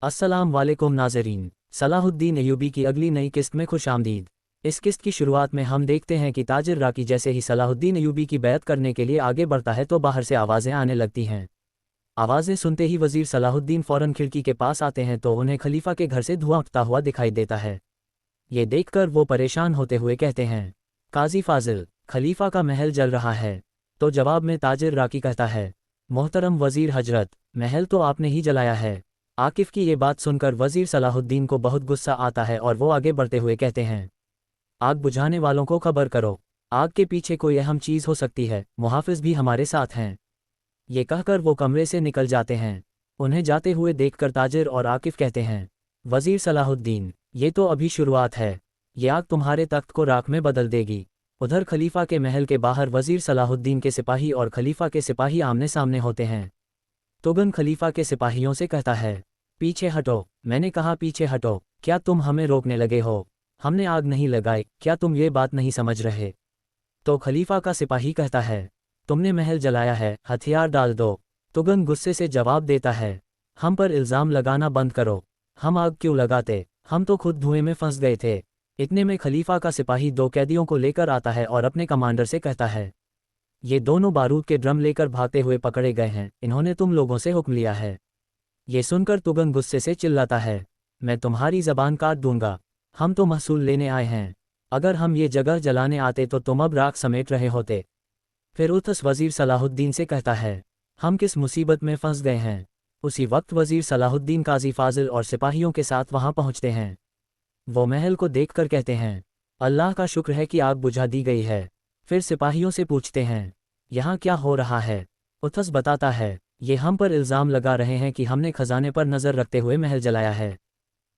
अस्सलाम वालेकुम नाज़रीन। सलाहुद्दीन अय्यूबी की अगली नई किस्त में खुशामदीद। इस किस्त की शुरुआत में हम देखते हैं कि ताजिर राकी जैसे ही सलाहुद्दीन अय्यूबी की बैत करने के लिए आगे बढ़ता है तो बाहर से आवाज़ें आने लगती हैं। आवाज़ें सुनते ही वज़ीर सलाहुद्दीन फ़ौरन खिड़की के पास आते हैं तो उन्हें खलीफा के घर से धुआं उठता हुआ दिखाई देता है। ये देखकर वो परेशान होते हुए कहते हैं, काजी फाजिल, खलीफा का महल जल रहा है। तो जवाब में ताजिर राकी कहता है, मोहतरम वज़ीर हजरत, महल तो आपने ही जलाया है। आकिफ की ये बात सुनकर वज़ीर सलाहुद्दीन को बहुत गुस्सा आता है और वो आगे बढ़ते हुए कहते हैं, आग बुझाने वालों को खबर करो, आग के पीछे कोई अहम चीज़ हो सकती है, मुहाफ़िज़ भी हमारे साथ हैं। ये कहकर वो कमरे से निकल जाते हैं। उन्हें जाते हुए देखकर ताजिर और आकिफ कहते हैं, वज़ीर सलाहुद्दीन, ये तो अभी शुरुआत है, ये आग तुम्हारे तख्त को राख में बदल देगी। उधर खलीफा के महल के बाहर वज़ीर सलाहुद्दीन के सिपाही और खलीफा के सिपाही आमने सामने होते हैं। तुगन खलीफा के सिपाहियों से कहता है, पीछे हटो, मैंने कहा पीछे हटो, क्या तुम हमें रोकने लगे हो? हमने आग नहीं लगाई, क्या तुम ये बात नहीं समझ रहे? तो खलीफा का सिपाही कहता है, तुमने महल जलाया है, हथियार डाल दो। तुगन गुस्से से जवाब देता है, हम पर इल्ज़ाम लगाना बंद करो, हम आग क्यों लगाते, हम तो खुद धुएं में फंस गए थे। इतने में खलीफा का सिपाही दो कैदियों को लेकर आता है और अपने कमांडर से कहता है, ये दोनों बारूद के ड्रम लेकर भागते हुए पकड़े गए हैं, इन्होंने तुम लोगों से हुक्म लिया है। ये सुनकर तुगन गुस्से से चिल्लाता है, मैं तुम्हारी ज़बान काट दूंगा, हम तो महसूल लेने आए हैं। अगर हम ये जगह जलाने आते तो तुम अब राख समेट रहे होते। फिर उतस वज़ीर सलाहुद्दीन से कहता है, हम किस मुसीबत में फंस गए हैं। उसी वक्त वज़ीर सलाहुद्दीन काजी फाजिल और सिपाहियों के साथ वहाँ पहुँचते हैं। वो महल को देखकर कहते हैं, अल्लाह का शुक्र है कि आग बुझा दी गई है। फिर सिपाहियों से पूछते हैं, यहाँ क्या हो रहा है? उतस बताता है, ये हम पर इल्ज़ाम लगा रहे हैं कि हमने खजाने पर नज़र रखते हुए महल जलाया है।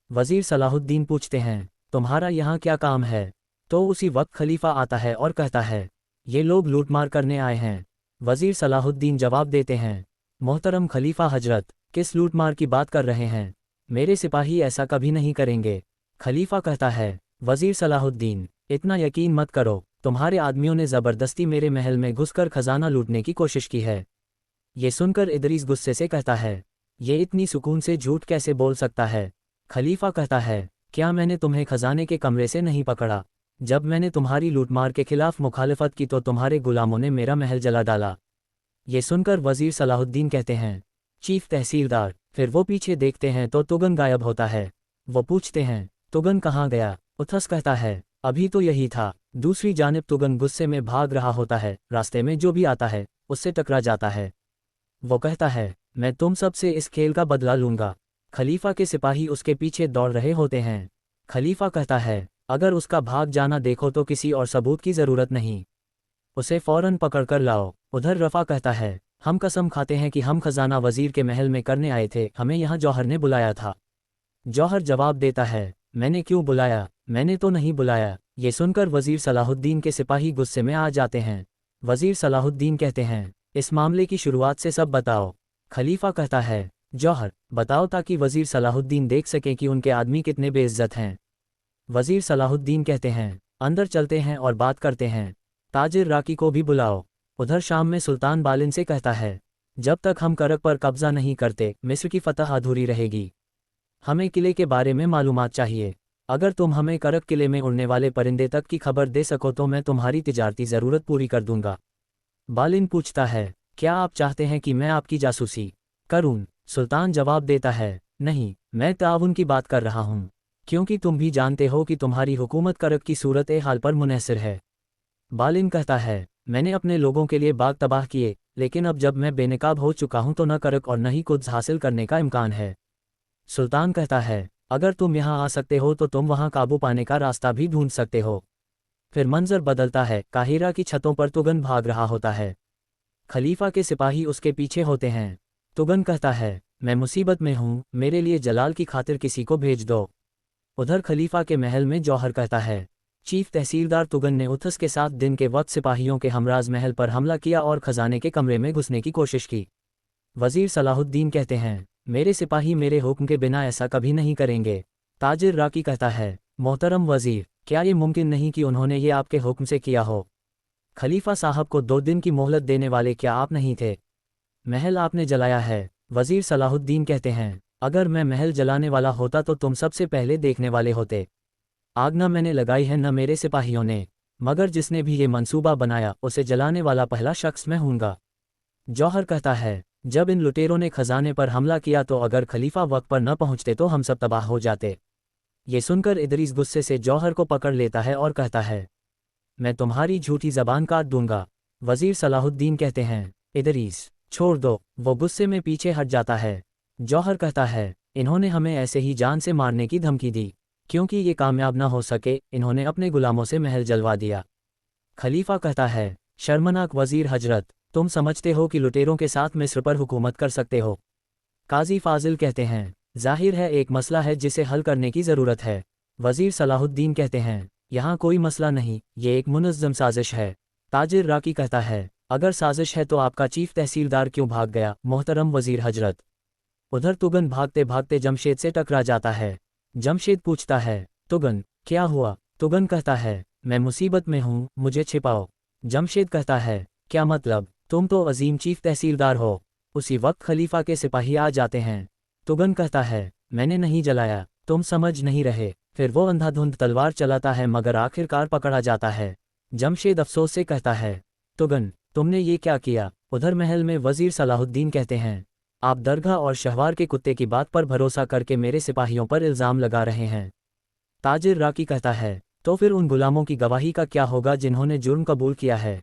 वज़ीर सलाहुद्दीन पूछते हैं, तुम्हारा यहाँ क्या काम है? तो उसी वक्त खलीफा आता है और कहता है, ये लोग लूटमार करने आए हैं। वज़ीर सलाहुद्दीन जवाब देते हैं, मोहतरम खलीफा हजरत, किस लूटमार की बात कर रहे हैं? मेरे सिपाही ऐसा कभी नहीं करेंगे। खलीफा कहता है, वज़ीर सलाहुद्दीन, इतना यकीन मत करो, तुम्हारे आदमियों ने ज़बरदस्ती मेरे महल में घुसकर खजाना लूटने की कोशिश की है। ये सुनकर इदरीस गुस्से से कहता है, ये इतनी सुकून से झूठ कैसे बोल सकता है? खलीफा कहता है, क्या मैंने तुम्हें खजाने के कमरे से नहीं पकड़ा? जब मैंने तुम्हारी लूटमार के खिलाफ मुखालफत की तो तुम्हारे गुलामों ने मेरा महल जला डाला। ये सुनकर वज़ीर सलाहुद्दीन कहते हैं, चीफ तहसीलदार। फिर वो पीछे देखते हैं तो तुगन गायब होता है। वो पूछते हैं, तुगन कहाँ गया? उथस कहता है, अभी तो यही था। दूसरी जानिब तुगन गुस्से में भाग रहा होता है, रास्ते में जो भी आता है उससे टकरा जाता है। वो कहता है, मैं तुम सब से इस खेल का बदला लूँगा। खलीफा के सिपाही उसके पीछे दौड़ रहे होते हैं। खलीफा कहता है, अगर उसका भाग जाना देखो तो किसी और सबूत की ज़रूरत नहीं, उसे फ़ौरन पकड़ कर लाओ। उधर रफ़ा कहता है, हम कसम खाते हैं कि हम खजाना वज़ीर के महल में करने आए थे, हमें यहाँ जौहर ने बुलाया था। जौहर जवाब देता है, मैंने क्यों बुलाया? मैंने तो नहीं बुलाया। ये सुनकर वज़ीर सलाहुद्दीन के सिपाही गुस्से में आ जाते हैं। वज़ीर सलाहुद्दीन कहते हैं, इस मामले की शुरुआत से सब बताओ। खलीफा कहता है, जौहर, बताओ ताकि वज़ीर सलाहुद्दीन देख सकें कि उनके आदमी कितने बेइज्जत हैं। वज़ीर सलाहुद्दीन कहते हैं, अंदर चलते हैं और बात करते हैं। ताजिर राकी को भी बुलाओ। उधर शाम में सुल्तान बालिन से कहता है, जब तक हम करक पर कब्ज़ा नहीं करते मिस्र की फ़तह अधूरी रहेगी। हमें किले के बारे में मालूमात चाहिए। अगर तुम हमें करक किले में उड़ने वाले परिंदे तक की खबर दे सको तो मैं तुम्हारी तिजारती ज़रूरत पूरी कर दूंगा। बालिन पूछता है, क्या आप चाहते हैं कि मैं आपकी जासूसी करूं? सुल्तान जवाब देता है, नहीं, मैं ताउन की बात कर रहा हूं, क्योंकि तुम भी जानते हो कि तुम्हारी हुकूमत करक की सूरत हाल पर मुनहसर है। बालिन कहता है, मैंने अपने लोगों के लिए बाग तबाह किए, लेकिन अब जब मैं बेनकाब हो चुका हूं तो न करक और न ही कुछ हासिल करने का इम्कान है। सुल्तान कहता है, अगर तुम यहाँ आ सकते हो तो तुम वहाँ काबू पाने का रास्ता भी ढूंढ सकते हो। फिर मंजर बदलता है, काहिरा की छतों पर तुगन भाग रहा होता है। खलीफा के सिपाही उसके पीछे होते हैं। तुगन कहता है, मैं मुसीबत में हूँ, मेरे लिए जलाल की खातिर किसी को भेज दो। उधर खलीफा के महल में जौहर कहता है, चीफ तहसीलदार तुगन ने उथस के साथ दिन के वक्त सिपाहियों के हमराज महल पर हमला किया और खजाने के कमरे में घुसने की कोशिश की। वज़ीर सलाहुद्दीन कहते हैं, मेरे सिपाही मेरे हुक्म के बिना ऐसा कभी नहीं करेंगे। ताजिर राकी कहता है, मोहतरम वज़ीर, क्या ये मुमकिन नहीं कि उन्होंने ये आपके हुक्म से किया हो? खलीफा साहब को 2 दिन की मोहलत देने वाले क्या आप नहीं थे? महल आपने जलाया है। वज़ीर सलाहुद्दीन कहते हैं, अगर मैं महल जलाने वाला होता तो तुम सबसे पहले देखने वाले होते। आग न मैंने लगाई है न मेरे सिपाहियों ने, मगर जिसने भी ये मंसूबा बनाया उसे जलाने वाला पहला शख्स मैं हूँगा। जौहर कहता है, जब इन लुटेरों ने खजाने पर हमला किया तो अगर खलीफा वक्त पर न पहुँचते तो हम सब तबाह हो जाते। ये सुनकर इदरीस गुस्से से जौहर को पकड़ लेता है और कहता है, मैं तुम्हारी झूठी जबान काट दूंगा। वजीर सलाहुद्दीन कहते हैं, इदरीस छोड़ दो। वो गुस्से में पीछे हट जाता है। जौहर कहता है, इन्होंने हमें ऐसे ही जान से मारने की धमकी दी। क्योंकि ये कामयाब न हो सके इन्होंने अपने गुलामों से महल जलवा दिया। खलीफा कहता है, शर्मनाक वजीर हजरत, तुम समझते हो कि लुटेरों के साथ मिस्र पर हुकूमत कर सकते हो। काजी फाजिल कहते हैं, जाहिर है एक मसला है जिसे हल करने की ज़रूरत है। वजीर सलाहुद्दीन कहते हैं, यहाँ कोई मसला नहीं, ये एक मुनज़्ज़म साजिश है। ताजिर राकी कहता है, अगर साजिश है तो आपका चीफ तहसीलदार क्यों भाग गया मोहतरम वजीर हजरत। उधर तुगन भागते भागते जमशेद से टकरा जाता है। जमशेद पूछता है, तुगन क्या हुआ। तुगन कहता है, मैं मुसीबत में हूँ, मुझे छिपाओ। जमशेद कहता है, क्या मतलब, तुम तो अजीम चीफ तहसीलदार हो। उसी वक्त खलीफा के सिपाही आ जाते हैं। तुगन कहता है, मैंने नहीं जलाया, तुम समझ नहीं रहे। फिर वो अंधाधुंध तलवार चलाता है मगर आखिरकार पकड़ा जाता है। जमशेद अफसोस से कहता है, तुगन तुमने ये क्या किया। उधर महल में वजीर सलाहुद्दीन कहते हैं, आप दरगाह और शहवार के कुत्ते की बात पर भरोसा करके मेरे सिपाहियों पर इल्ज़ाम लगा रहे हैं। ताजिर राकी कहता है, तो फिर उन गुलामों की गवाही का क्या होगा जिन्होंने जुर्म कबूल किया है।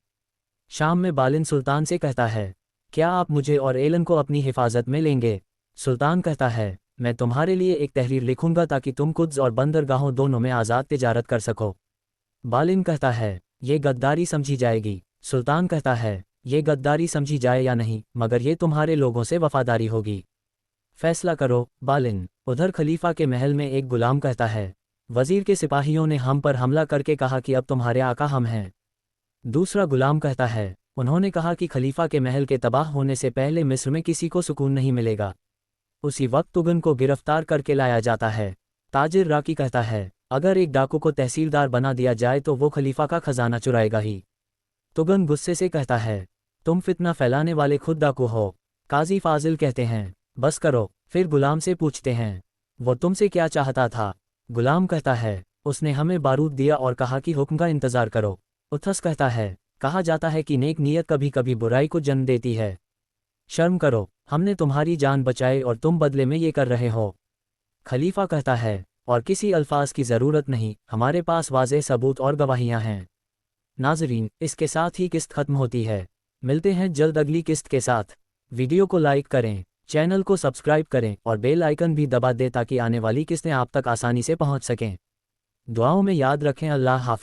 शाम में बालिन सुल्तान से कहता है, क्या आप मुझे और एलन को अपनी हिफाजत में लेंगे। सुल्तान कहता है, मैं तुम्हारे लिए एक तहरीर लिखूंगा ताकि तुम कुद्स और बंदरगाहों दोनों में आज़ाद तिजारत कर सको। बालिन कहता है, ये गद्दारी समझी जाएगी। सुल्तान कहता है, ये गद्दारी समझी जाए या नहीं, मगर ये तुम्हारे लोगों से वफादारी होगी। फैसला करो बालिन। उधर खलीफा के महल में एक गुलाम कहता है, वजीर के सिपाहियों ने हम पर हमला करके कहा कि अब तुम्हारे आका हम हैं। दूसरा गुलाम कहता है, उन्होंने कहा कि खलीफा के महल के तबाह होने से पहले मिस्र में किसी को सुकून नहीं मिलेगा। उसी वक्त तुगन को गिरफ्तार करके लाया जाता है। ताजिर राकी कहता है, अगर एक डाकू को तहसीलदार बना दिया जाए तो वो खलीफा का खजाना चुराएगा ही। तुगन गुस्से से कहता है, तुम फितना फैलाने वाले खुद डाकू हो। काजी फाजिल कहते हैं, बस करो। फिर गुलाम से पूछते हैं, वो तुमसे क्या चाहता था। गुलाम कहता है, उसने हमें बारूद दिया और कहा कि हुक्म का इंतज़ार करो। उथस कहता है, कहा जाता है कि नेक नीयत कभी कभी बुराई को जन्म देती है। शर्म करो, हमने तुम्हारी जान बचाई और तुम बदले में ये कर रहे हो। खलीफा कहता है, और किसी अल्फाज की ज़रूरत नहीं, हमारे पास वाज़ेह सबूत और गवाहियाँ हैं। नाज़रीन, इसके साथ ही किस्त खत्म होती है। मिलते हैं जल्द अगली किस्त के साथ। वीडियो को लाइक करें, चैनल को सब्सक्राइब करें और बेल आइकन भी दबा दें ताकि आने वाली किस्तें आप तक आसानी से पहुंच सकें। दुआओं में याद रखें। अल्लाह हाफ़िज़।